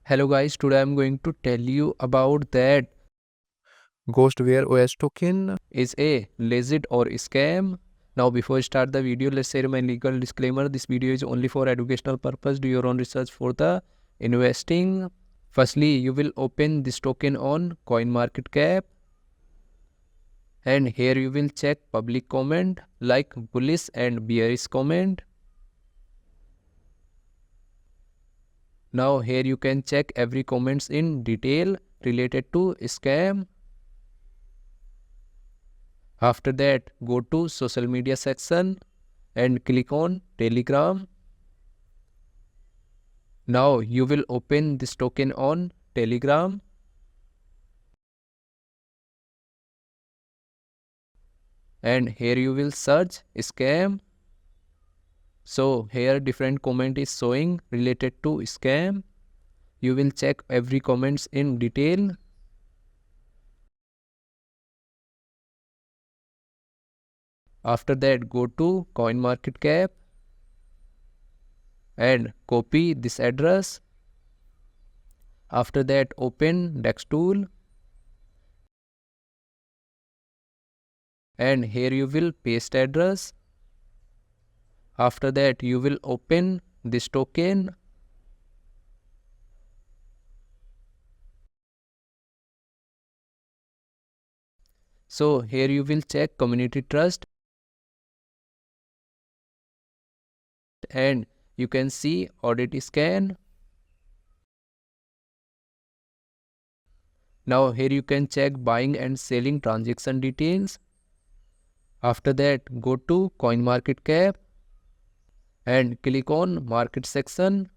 Hello guys, today I'm going to tell you about that GhostwareOS token. is a legit or scam. Now before I start the video, let's say my legal disclaimer. This video is only for educational purpose. Do your own research for the investing. Firstly, you will open this token on CoinMarketCap and here you will check public comment like bullish and bearish comment. Now here you can check every comments in detail related to scam. After that, go to social media section and click on Telegram. Now you will open this token on Telegram. And here you will search scam. So here different comment is showing related to scam. You will check every comments in detail. After that, go to CoinMarketCap and copy this address. After that, open Dex tool and here you will paste address. After that, you will open this token. So here you will check community trust and you can see audit scan. Now here you can check buying and selling transaction details. After that, go to CoinMarketCap and click on market section.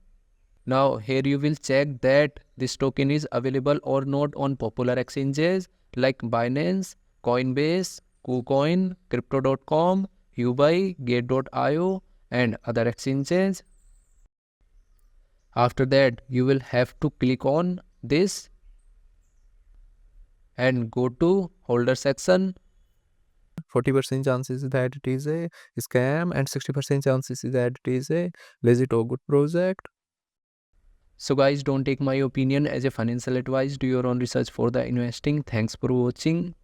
Now here you will check that this token is available or not on popular exchanges like Binance, Coinbase, KuCoin, Crypto.com, Hubai, Gate.io and other exchanges. After that, you will have to click on this and go to holder section. 40% chances that it is a scam and 60% chances that it is a legit or good project. So guys, don't take my opinion as a financial advice. Do your own research for the investing. Thanks for watching.